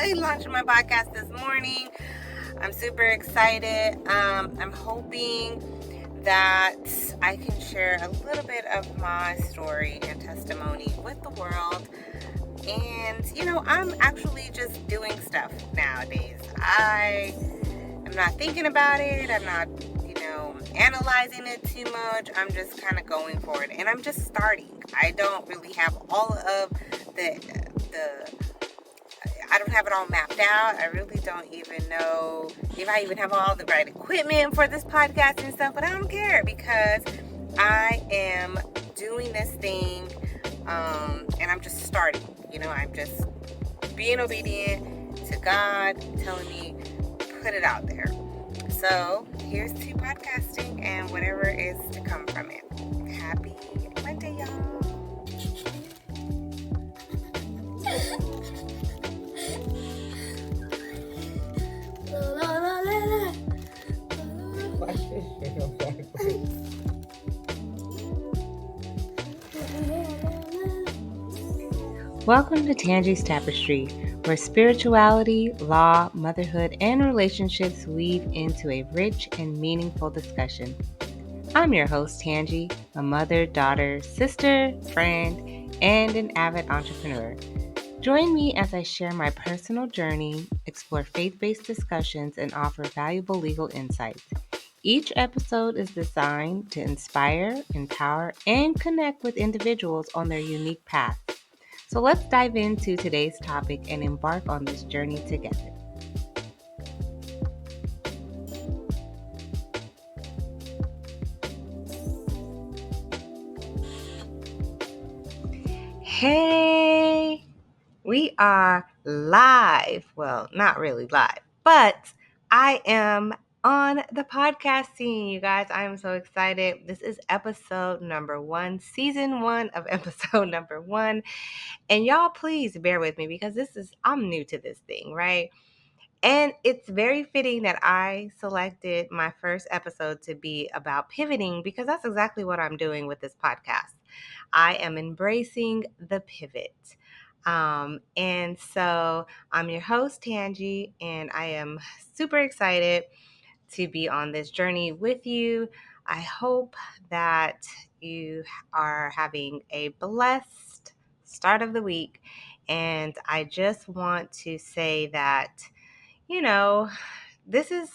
launching my podcast this morning. I'm super excited. I'm hoping that I can share a little bit of my story and testimony with the world. And, I'm actually just doing stuff nowadays. I am not thinking about it. I'm not, analyzing it too much. I'm just kind of going for it. And I'm just starting. I don't really have all of the I don't have it all mapped out. I really don't even know if I even have all the right equipment for this podcast and stuff, but I don't care because I am doing this thing, and I'm just starting. I'm just being obedient to God, telling me, put it out there. So here's to podcasting and whatever is to come from it. Happy Monday, y'all. Welcome to Tangi's Tapestry, where spirituality, law, motherhood, and relationships weave into a rich and meaningful discussion. I'm your host, Tangi, a mother, daughter, sister, friend, and an avid entrepreneur. Join me as I share my personal journey, explore faith-based discussions, and offer valuable legal insights. Each episode is designed to inspire, empower, and connect with individuals on their unique path. So let's dive into today's topic and embark on this journey together. Hey, we are live. Well, not really live, but I am on the podcast scene, you guys. I am so excited. This is episode number 1, season 1 of episode number 1. And y'all, please bear with me because I'm new to this thing, right? And it's very fitting that I selected my first episode to be about pivoting because that's exactly what I'm doing with this podcast. I am embracing the pivot. And so I'm your host, Tangi, and I am super excited to be on this journey with you. I hope that you are having a blessed start of the week. And I just want to say that this it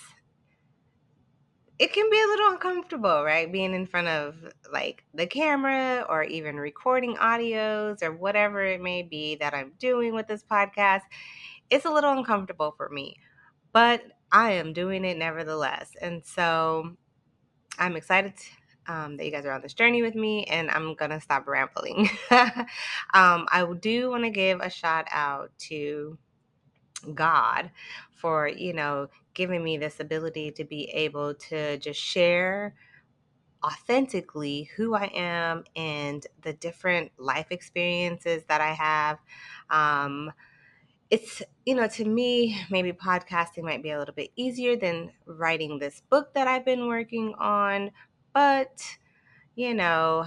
can be a little uncomfortable, right? Being in front of like the camera or even recording audios or whatever it may be that I'm doing with this podcast. It's a little uncomfortable for me, but I am doing it nevertheless. And so I'm excited that you guys are on this journey with me, and I'm going to stop rambling. I do want to give a shout out to God for, giving me this ability to be able to just share authentically who I am and the different life experiences that I have. It's, to me, maybe podcasting might be a little bit easier than writing this book that I've been working on, but, you know,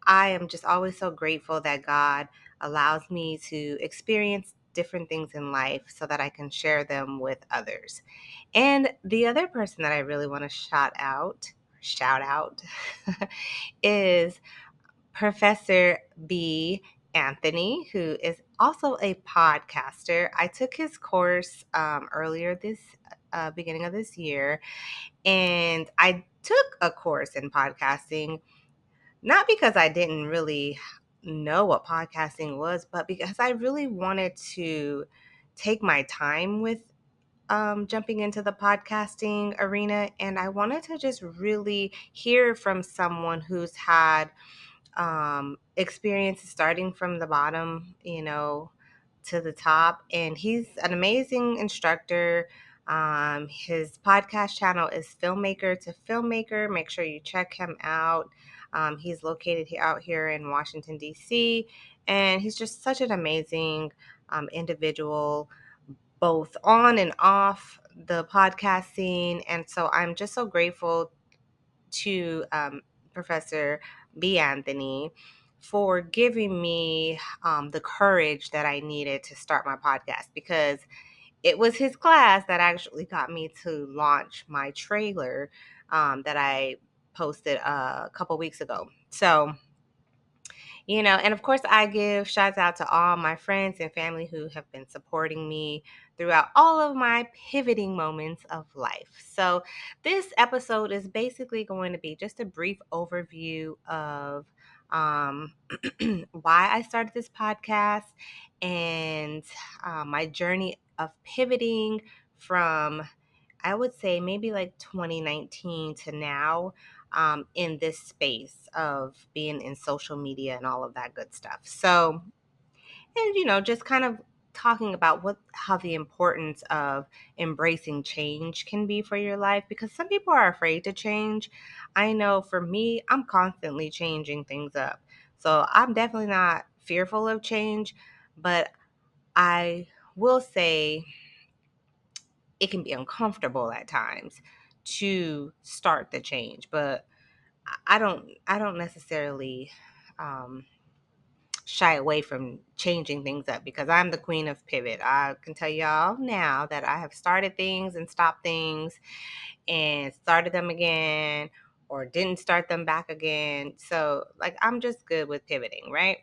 I am just always so grateful that God allows me to experience different things in life so that I can share them with others. And the other person that I really want to shout out is Professor B. Anthony, who is also a podcaster. I took his course earlier this beginning of this year, and I took a course in podcasting not because I didn't really know what podcasting was, but because I really wanted to take my time with jumping into the podcasting arena. And I wanted to just really hear from someone who's had experience starting from the bottom, to the top. And he's an amazing instructor. His podcast channel is Filmmaker to Filmmaker. Make sure you check him out. He's located out here in Washington, D.C., and he's just such an amazing individual, both on and off the podcast scene. And so I'm just so grateful to Professor B. Anthony for giving me the courage that I needed to start my podcast, because it was his class that actually got me to launch my trailer that I posted a couple weeks ago. So, and of course, I give shouts out to all my friends and family who have been supporting me throughout all of my pivoting moments of life. So, this episode is basically going to be just a brief overview of um, why I started this podcast and my journey of pivoting from, I would say, maybe like 2019 to now, in this space of being in social media and all of that good stuff. So, and just kind of talking about how the importance of embracing change can be for your life, because some people are afraid to change. I know for me, I'm constantly changing things up. So I'm definitely not fearful of change, but I will say it can be uncomfortable at times to start the change, but I don't necessarily um, shy away from changing things up, because I'm the queen of pivot. I can tell y'all now that I have started things and stopped things and started them again or didn't start them back again. So like I'm just good with pivoting, right?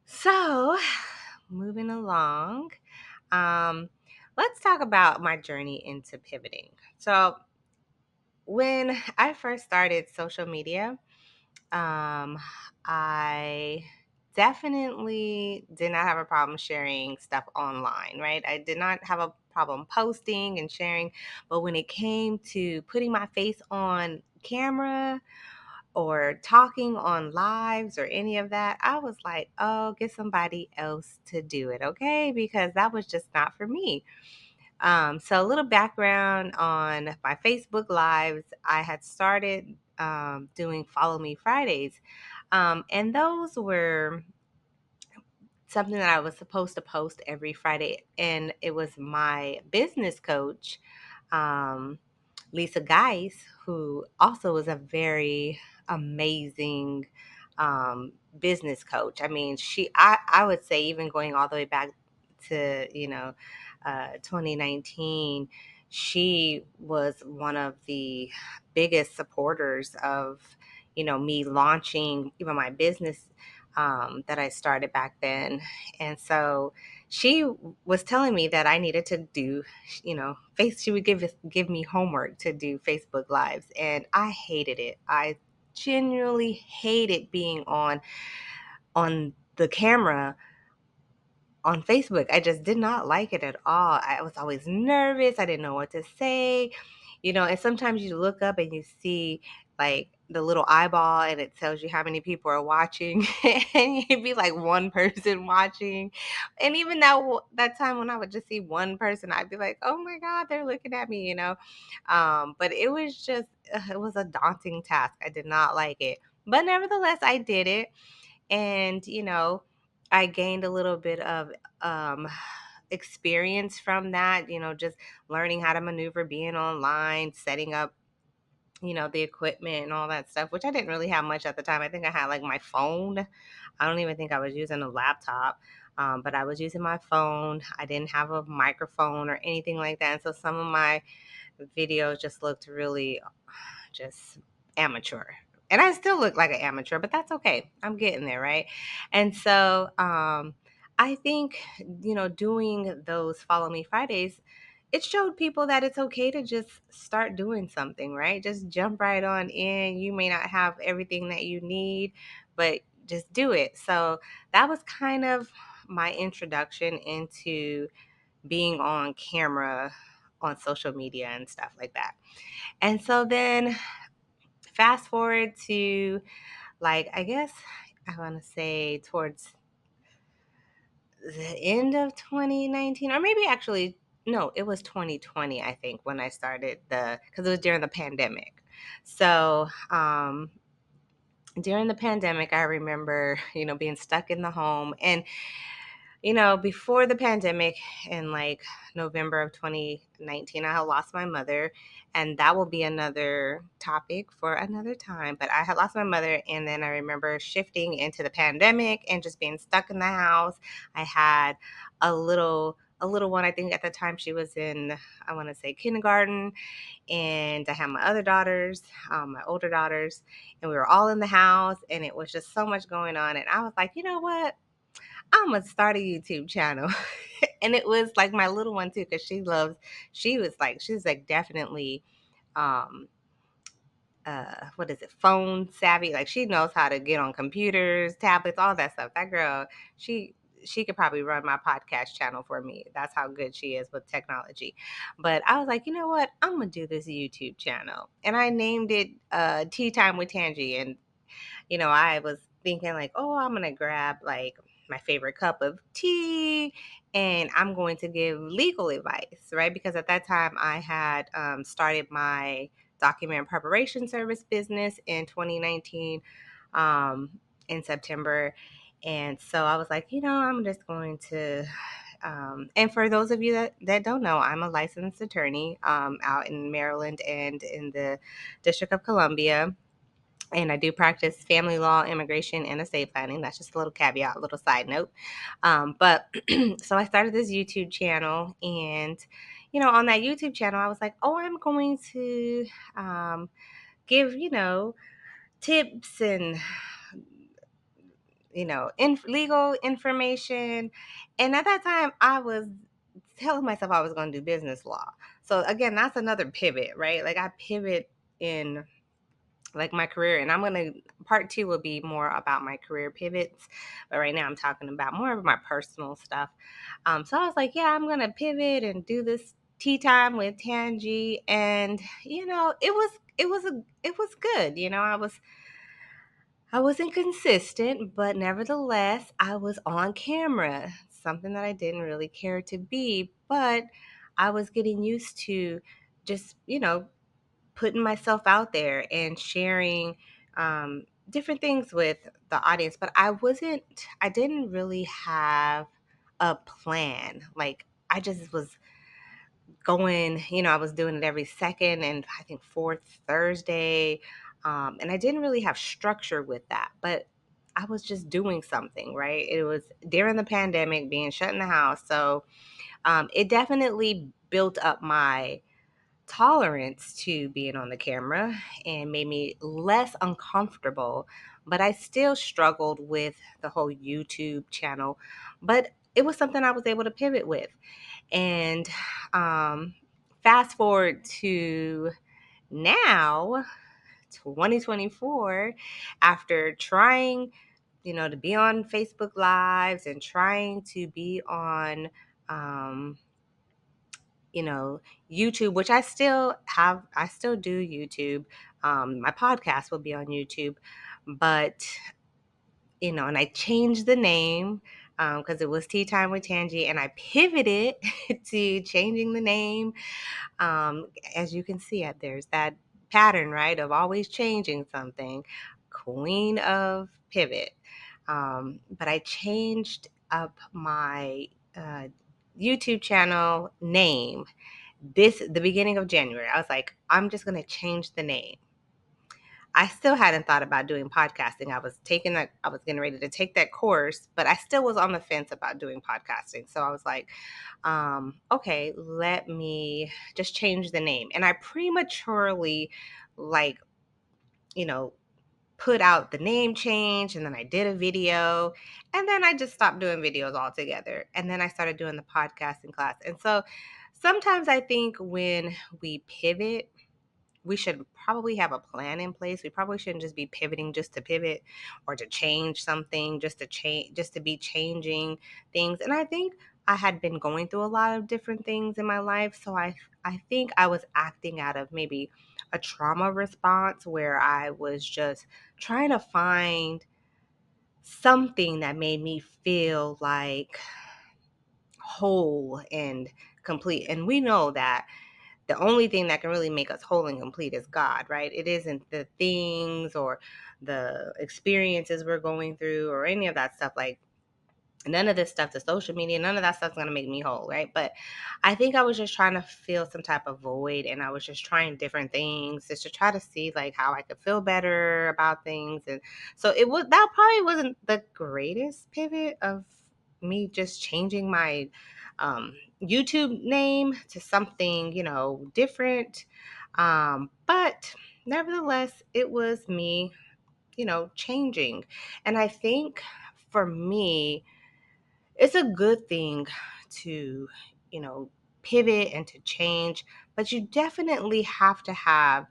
So moving along, um, let's talk about my journey into pivoting. So when I first started social media, Um, I definitely did not have a problem sharing stuff online, right? I did not have a problem posting and sharing, but when it came to putting my face on camera or talking on lives or any of that, I was like, oh, get somebody else to do it, okay? Because that was just not for me. So a little background on my Facebook Lives. I had started doing Follow Me Fridays. And those were something that I was supposed to post every Friday. And it was my business coach, um, Lisa Geis, who also was a very amazing business coach. I mean, I would say, even going all the way back to, 2019, she was one of the biggest supporters of, me launching even my business that I started back then. And so she was telling me that I needed to do, she would give me homework to do Facebook Lives, and I hated it. I genuinely hated being on the camera on Facebook. I just did not like it at all. I was always nervous. I didn't know what to say, and sometimes you look up and you see like the little eyeball and it tells you how many people are watching and you'd be like one person watching. And even that time when I would just see one person, I'd be like, oh my God, they're looking at me. But it was just, it was a daunting task. I did not like it. But nevertheless, I did it. And, I gained a little bit of um, experience from that, just learning how to maneuver, being online, setting up, the equipment and all that stuff, which I didn't really have much at the time. I think I had like my phone. I don't even think I was using a laptop, but I was using my phone. I didn't have a microphone or anything like that. And so some of my videos just looked really just amateur. And I still look like an amateur, but that's okay. I'm getting there, right? And so I think, doing those Follow Me Fridays, it showed people that it's okay to just start doing something, right? Just jump right on in. You may not have everything that you need, but just do it. So that was kind of my introduction into being on camera on social media and stuff like that. And so then fast forward to, like, I guess I want to say towards the end of 2019, or maybe actually, no, it was 2020, I think, when I started because it was during the pandemic. So, during the pandemic, I remember, being stuck in the home. And before the pandemic, in like November of 2019, I had lost my mother, and that will be another topic for another time. But I had lost my mother, and then I remember shifting into the pandemic and just being stuck in the house. I had a little a little one. I think at the time she was in, I want to say kindergarten, and I had my other daughters, my older daughters, and we were all in the house, and it was just so much going on. And I was like, you know what? I'm gonna start a YouTube channel. And it was like my little one too, because she's like definitely um what is it, phone savvy. Like she knows how to get on computers, tablets, all that stuff. That girl, she she could probably run my podcast channel for me. That's how good she is with technology. But I was like, you know what, I'm gonna do this YouTube channel, and I named it Tea Time with Tangi. And I was thinking like, oh, I'm gonna grab like my favorite cup of tea, and I'm going to give legal advice, right? Because at that time I had started my document preparation service business in 2019, um, in September. And so I was like, I'm just going to, and for those of you that don't know, I'm a licensed attorney out in Maryland and in the District of Columbia, and I do practice family law, immigration, and estate planning. That's just a little caveat, a little side note. But so I started this YouTube channel, and on that YouTube channel, I was like, oh, I'm going to give tips and legal information. And at that time, I was telling myself I was going to do business law. So again, that's another pivot, right? Like I pivot in like my career, and part two will be more about my career pivots, but right now I'm talking about more of my personal stuff. So I was like, yeah, I'm gonna pivot and do this tea time with Tangi. And it was good. I wasn't consistent, but nevertheless I was on camera, something that I didn't really care to be, but I was getting used to just putting myself out there and sharing different things with the audience. But I didn't really have a plan. Like I just was going, I was doing it every second and I think fourth Thursday. And I didn't really have structure with that, but I was just doing something, right? It was during the pandemic, being shut in the house. So it definitely built up my tolerance to being on the camera and made me less uncomfortable, but I still struggled with the whole YouTube channel. But it was something I was able to pivot with. And fast forward to now, 2024, after trying, to be on Facebook Lives and trying to be on you know, YouTube, which I still do YouTube. My podcast will be on YouTube, but, and I changed the name because it was Tea Time with Tangi, and I pivoted to changing the name. As you can see, there's that pattern, right, of always changing something. Queen of pivot. But I changed up my YouTube channel name the beginning of January. I was like, I'm just going to change the name. I still hadn't thought about doing podcasting. I was getting ready to take that course, but I still was on the fence about doing podcasting. So I was like, okay, let me just change the name. And I prematurely, like, you know, put out the name change, and then I did a video, and then I just stopped doing videos altogether. And then I started doing the podcasting class. And so sometimes I think when we pivot, we should probably have a plan in place. We probably shouldn't just be pivoting just to pivot or to change something, just to be changing things. And I think I had been going through a lot of different things in my life. So I think I was acting out of maybe a trauma response where I was just trying to find something that made me feel like whole and complete. And we know that the only thing that can really make us whole and complete is God, right? It isn't the things or the experiences we're going through or any of that stuff. Like none of this stuff, the social media, none of that stuff's going to make me whole, right? But I think I was just trying to fill some type of void, and I was just trying different things just to try to see like how I could feel better about things. And so that probably wasn't the greatest pivot of me just changing my YouTube name to something, different. But nevertheless, it was me, changing. And I think for me, it's a good thing to, you know, pivot and to change, but you definitely have to have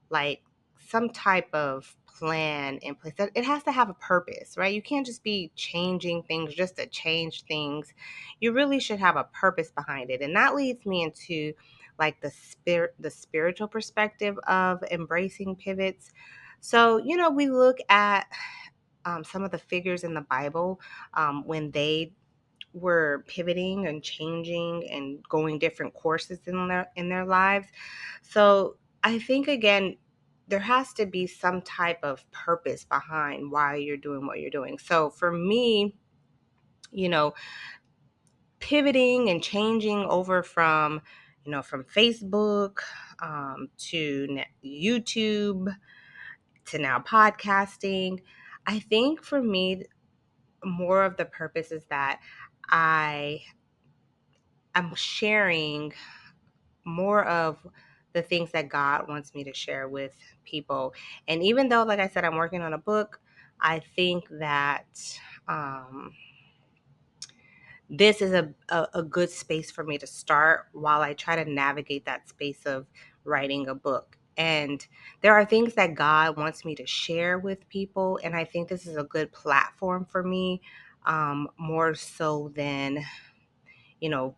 like some type of plan in place. It has to have a purpose, right? You can't just be changing things just to change things. You really should have a purpose behind it. And that leads me into like the spiritual perspective of embracing pivots. So, we look at some of the figures in the Bible when they were pivoting and changing and going different courses in their lives. So I think again, there has to be some type of purpose behind why you're doing what you're doing. So for me, you know, pivoting and changing over from Facebook to YouTube to now podcasting, I think for me, more of the purpose is that I am sharing more of the things that God wants me to share with people. And even though, like I said, I'm working on a book, I think that um, this is a good space for me to start while I try to navigate that space of writing a book. And there are things that God wants me to share with people. And I think this is a good platform for me, more so than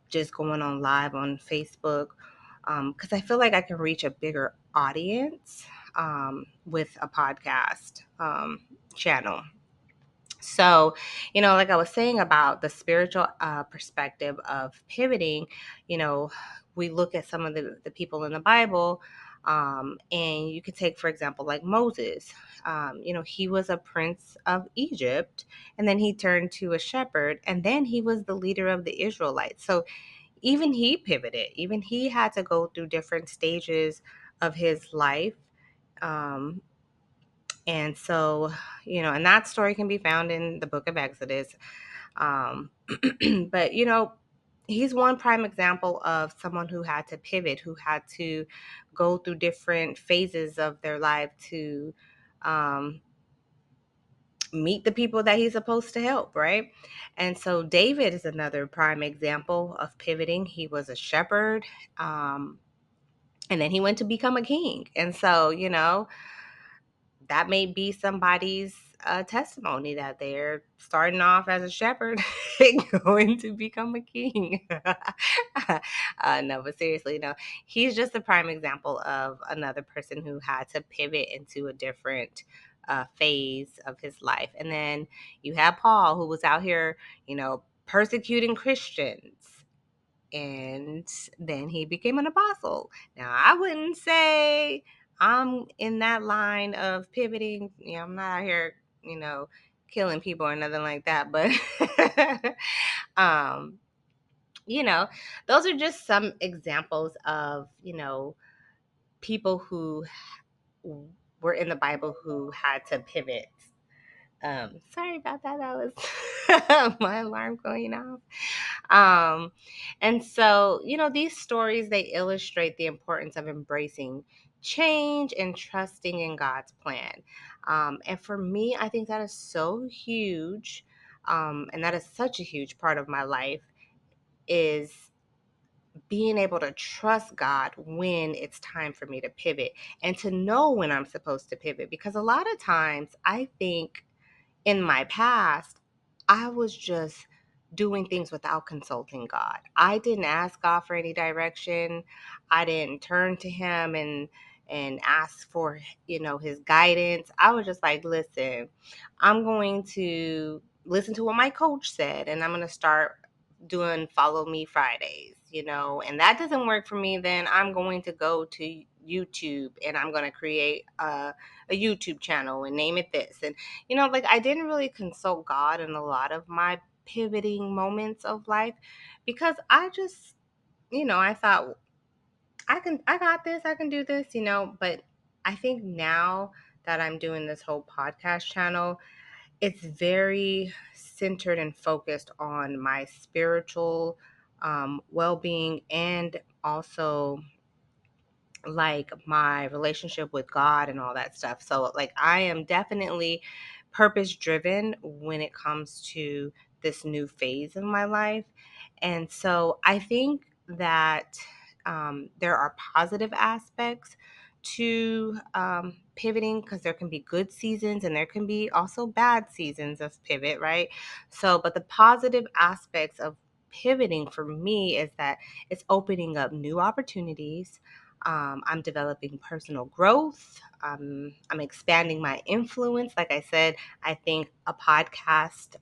just going on live on Facebook, because I feel like I can reach a bigger audience with a podcast channel. So, like I was saying about the spiritual perspective of pivoting, you know, we look at some of the people in the Bible, and you could take, for example, like Moses. He was a prince of Egypt, and then he turned to a shepherd, and then he was the leader of the Israelites. So even he pivoted, even he had to go through different stages of his life. Um, and so, and that story can be found in the book of Exodus. Um, but, he's one prime example of someone who had to pivot, who had to go through different phases of their life to um, meet the people that he's supposed to help, right? And so David is another prime example of pivoting. He was a shepherd, um, and then he went to become a king. And so, that may be somebody's testimony that they're starting off as a shepherd and going to become a king. No, but seriously, no. He's just a prime example of another person who had to pivot into a different phase of his life. And then you have Paul, who was out here, persecuting Christians, and then he became an apostle. Now, I wouldn't say I'm in that line of pivoting. I'm not out here, killing people or nothing like that. But, um, you know, those are just some examples of, people who were in the Bible who had to pivot. Sorry about that. That was my alarm going off. And so, these stories, they illustrate the importance of embracing change and trusting in God's plan. And for me, I think that is so huge. And that is such a huge part of my life, is being able to trust God when it's time for me to pivot and to know when I'm supposed to pivot. Because a lot of times I think in my past, I was just doing things without consulting God. I didn't ask God for any direction. I didn't turn to him and ask for, his guidance. I was just like, listen, I'm going to listen to what my coach said, and I'm going to start doing Follow Me Fridays, and that doesn't work for me, then I'm going to go to YouTube and I'm going to create a YouTube channel and name it this. And like I didn't really consult God in a lot of my pivoting moments of life, because I just, I thought I got this, I can do this, but I think now that I'm doing this whole podcast channel, it's very centered and focused on my spiritual well-being, and also like my relationship with God and all that stuff. So like I am definitely purpose driven when it comes to this new phase in my life. And so I think that there are positive aspects to pivoting, because there can be good seasons and there can be also bad seasons of pivot, right? So, but the positive aspects of pivoting for me is that it's opening up new opportunities. I'm developing personal growth. I'm expanding my influence. Like I said, I think a podcast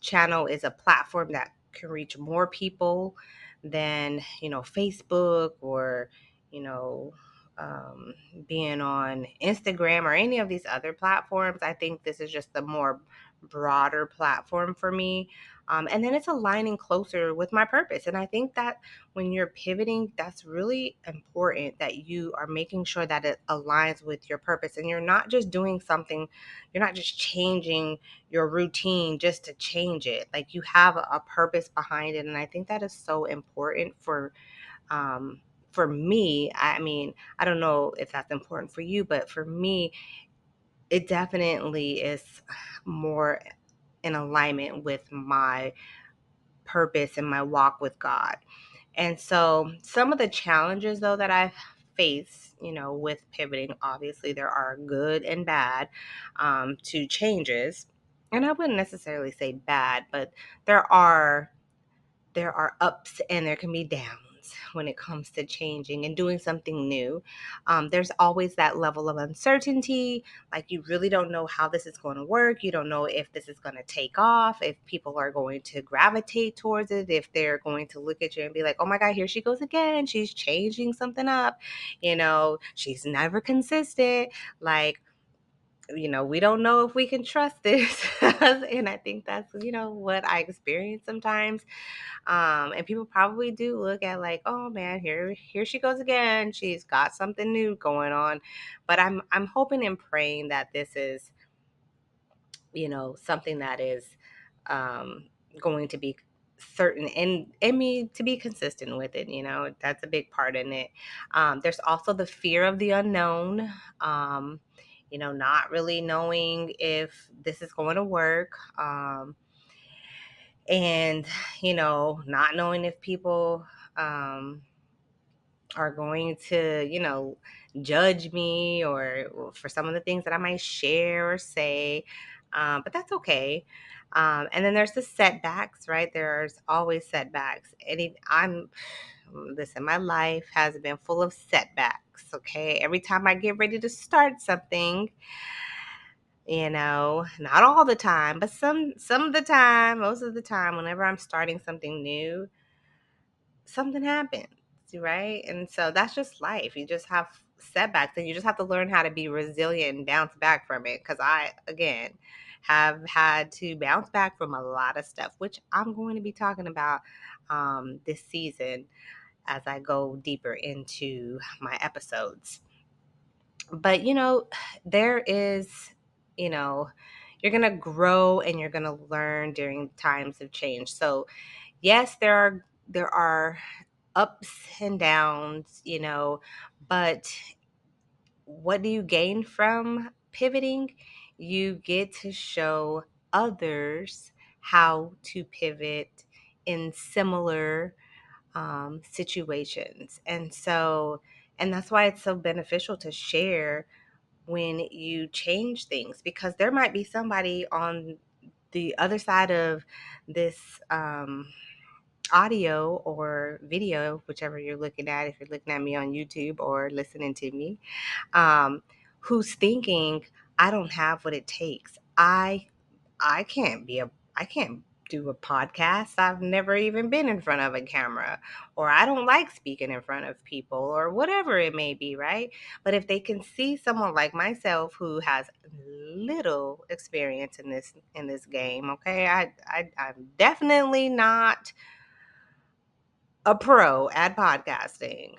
channel is a platform that can reach more people than, Facebook or, you know, um, being on Instagram or any of these other platforms. I think this is just a more broader platform for me. And then it's aligning closer with my purpose. And I think that when you're pivoting, that's really important, that you are making sure that it aligns with your purpose and you're not just doing something, you're not just changing your routine just to change it. Like you have a purpose behind it. And I think that is so important for me. I mean, I don't know if that's important for you, but for me, it definitely is more in alignment with my purpose and my walk with God. And so some of the challenges though that I've faced, with pivoting, obviously there are good and bad to changes. And I wouldn't necessarily say bad, but there are ups and there can be downs when it comes to changing and doing something new. There's always that level of uncertainty. Like you really don't know how this is going to work. You don't know if this is going to take off, if people are going to gravitate towards it, if they're going to look at you and be like, oh my God, here she goes again. She's changing something up. She's never consistent. Like, we don't know if we can trust this. And I think that's, what I experience sometimes. And people probably do look at like, oh man, here she goes again. She's got something new going on. But I'm hoping and praying that this is, something that is um, going to be certain, and me to be consistent with it. That's a big part in it. There's also the fear of the unknown. Not really knowing if this is going to work. And not knowing if people um are going to judge me or for some of the things that I might share or say. But that's okay. And then there's the setbacks, right? There's always setbacks. I'm Listen, my life has been full of setbacks. Okay, every time I get ready to start something, not all the time, but some of the time, most of the time, whenever I'm starting something new, something happens, right? And so that's just life. You just have setbacks and you just have to learn how to be resilient and bounce back from it. Because I, again, have had to bounce back from a lot of stuff, which I'm going to be talking about this season as I go deeper into my episodes. But, there is, you know, you're going to grow and you're going to learn during times of change. So, yes, there are ups and downs, but what do you gain from pivoting? You get to show others how to pivot in similar situations. And that's why it's so beneficial to share when you change things, because there might be somebody on the other side of this audio or video, whichever you're looking at, if you're looking at me on YouTube or listening to me, um, who's thinking, I don't have what it takes. I can't I can't do a podcast. I've never even been in front of a camera, or I don't like speaking in front of people, or whatever it may be, right? But if they can see someone like myself who has little experience in this game, okay, I'm definitely not a pro at podcasting.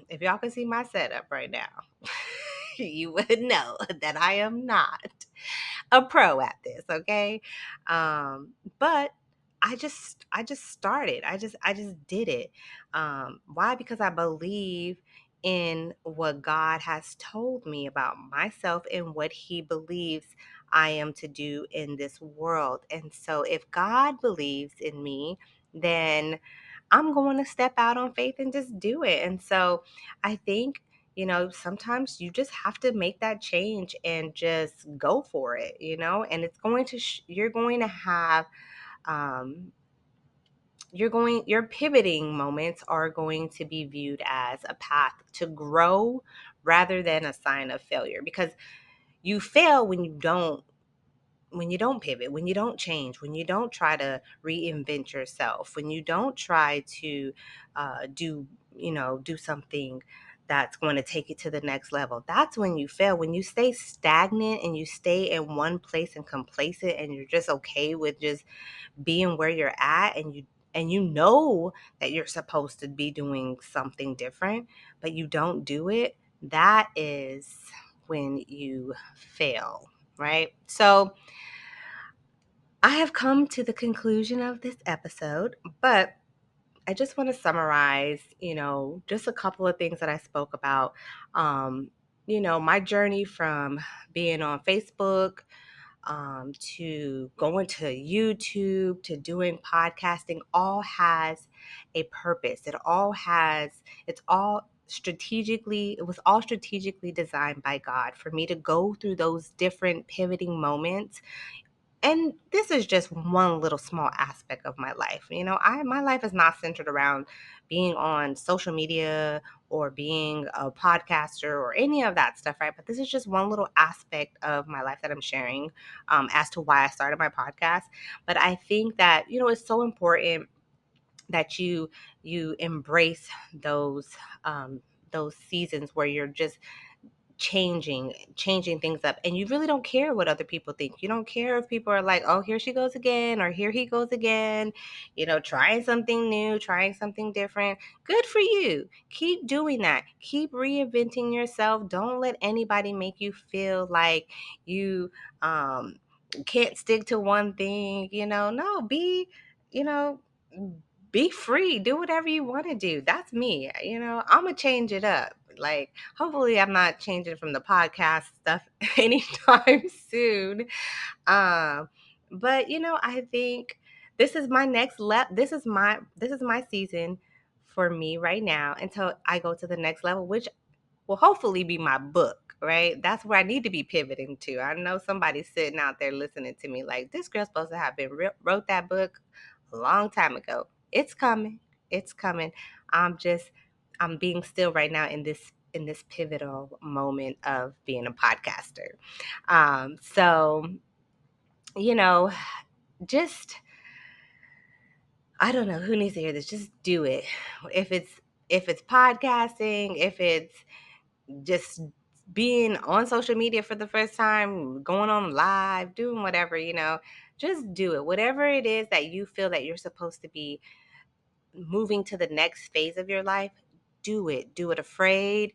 If y'all can see my setup right now, you would know that I am not a pro at this, okay? But I just started. I just did it. Why? Because I believe in what God has told me about myself and what he believes I am to do in this world. And so if God believes in me, then I'm going to step out on faith and just do it. And so I think, sometimes you just have to make that change and just go for it, and it's going to, you're going to have, um, your pivoting moments are going to be viewed as a path to grow rather than a sign of failure, because you fail when you don't pivot, when you don't change, when you don't try to reinvent yourself, when you don't try to do something that's going to take you to the next level. That's when you fail. When you stay stagnant and you stay in one place and complacent, and you're just okay with just being where you're at, and you know that you're supposed to be doing something different, but you don't do it, that is when you fail, right? So I have come to the conclusion of this episode, but I just want to summarize, just a couple of things that I spoke about. My journey from being on Facebook, to going to YouTube, to doing podcasting, all has a purpose. It was all strategically designed by God for me to go through those different pivoting moments. And this is just one little small aspect of my life. My life is not centered around being on social media or being a podcaster or any of that stuff, right? But this is just one little aspect of my life that I'm sharing, as to why I started my podcast. But I think that it's so important that you embrace those those seasons where you're just changing things up, and you really don't care what other people think. You don't care if people are like, oh, here she goes again, or here he goes again, trying something new, trying something different. Good for you. Keep doing that. Keep reinventing yourself. Don't let anybody make you feel like you can't stick to one thing. No, you know be free. Do whatever you want to do. That's me. I'm gonna change it up. Like, hopefully I'm not changing from the podcast stuff anytime soon. But I think this is my next this is my season for me right now until I go to the next level, which will hopefully be my book, right? That's where I need to be pivoting to. I know somebody's sitting out there listening to me like, this girl's supposed to have wrote that book a long time ago. It's coming. It's coming. I'm being still right now in this pivotal moment of being a podcaster. So, you know, just I don't know who needs to hear this. Just do it. If it's podcasting, if it's just being on social media for the first time, going on live, doing whatever, just do it. Whatever it is that you feel that you're supposed to be moving to the next phase of your life, do it. Do it afraid,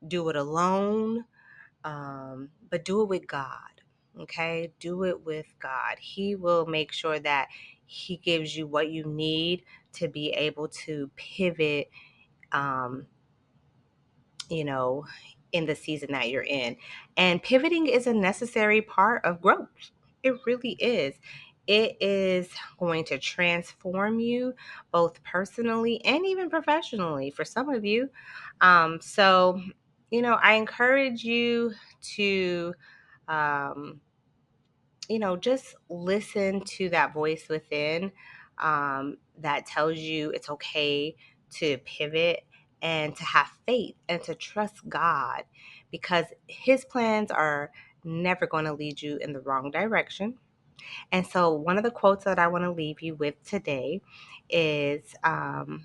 do it alone, but do it with God. Okay? Do it with God. He will make sure that He gives you what you need to be able to pivot, um, you know, in the season that you're in. And pivoting is a necessary part of growth. It really is. It is going to transform you both personally and even professionally for some of you. So, I encourage you to, um, just listen to that voice within, that tells you it's okay to pivot and to have faith and to trust God, because His plans are never going to lead you in the wrong direction. And so, one of the quotes that I want to leave you with today is, out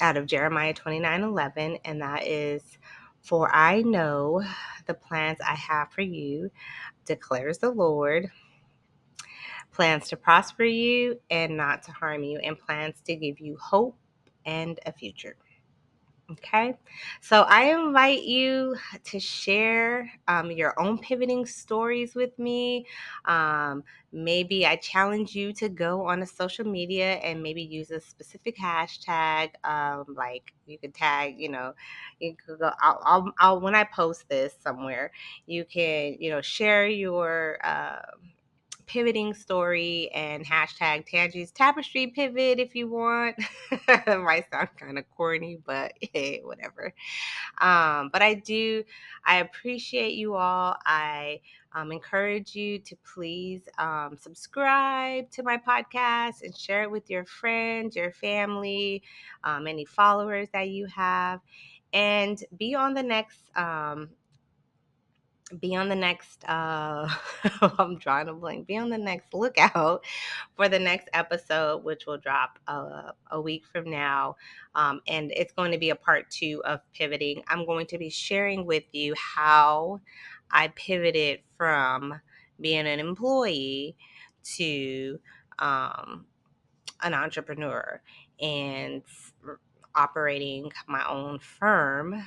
of Jeremiah 29:11, and that is, "For I know the plans I have for you, declares the Lord, plans to prosper you and not to harm you, and plans to give you hope and a future." Okay, so I invite you to share your own pivoting stories with me. Um, Maybe I challenge you to go on a social media and maybe use a specific hashtag. Like you could tag, you could go. When I post this somewhere, you can, share your. Pivoting story and hashtag Tangi's Tapestry pivot if you want. It might sound kind of corny, but hey, whatever. But I appreciate you all. I encourage you to please subscribe to my podcast and share it with your friends, your family, any followers that you have, and be on the next I'm drawing a blank. Be on the next lookout for the next episode, which will drop a week from now. And it's going to be a part 2 of pivoting. I'm going to be sharing with you how I pivoted from being an employee to an entrepreneur and operating my own firm,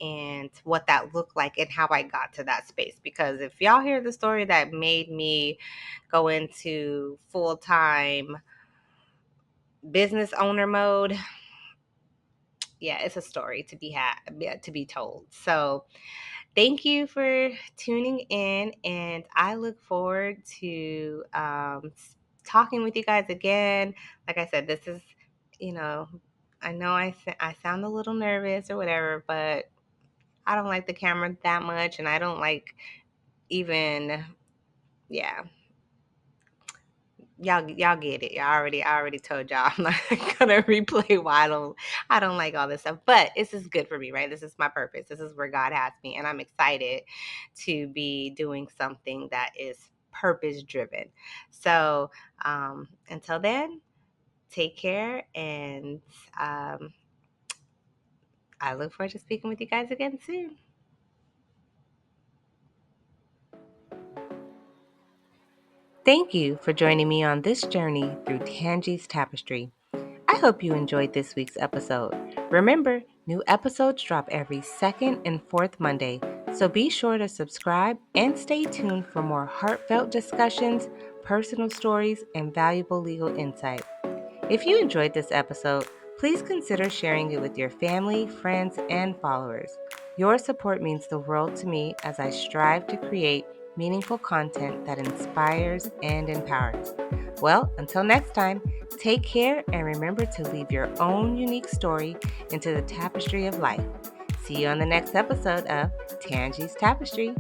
and what that looked like and how I got to that space. Because if y'all hear the story that made me go into full-time business owner mode, yeah, it's a story to be told. So thank you for tuning in, and I look forward to talking with you guys again. Like I said, this is, you know, I know I sound a little nervous or whatever, but I don't like the camera that much, and I don't like even, yeah. Y'all get it. I already told y'all I'm not gonna replay why I don't like all this stuff. But this is good for me, right? This is my purpose. This is where God has me, and I'm excited to be doing something that is purpose driven. So until then, take care, and I look forward to speaking with you guys again soon. Thank you for joining me on this journey through Tangi's Tapestry. I hope you enjoyed this week's episode. Remember, new episodes drop every second and fourth Monday, so be sure to subscribe and stay tuned for more heartfelt discussions, personal stories, and valuable legal insight. If you enjoyed this episode, please consider sharing it with your family, friends, and followers. Your support means the world to me as I strive to create meaningful content that inspires and empowers. Well, until next time, take care and remember to weave your own unique story into the tapestry of life. See you on the next episode of Tangi's Tapestry.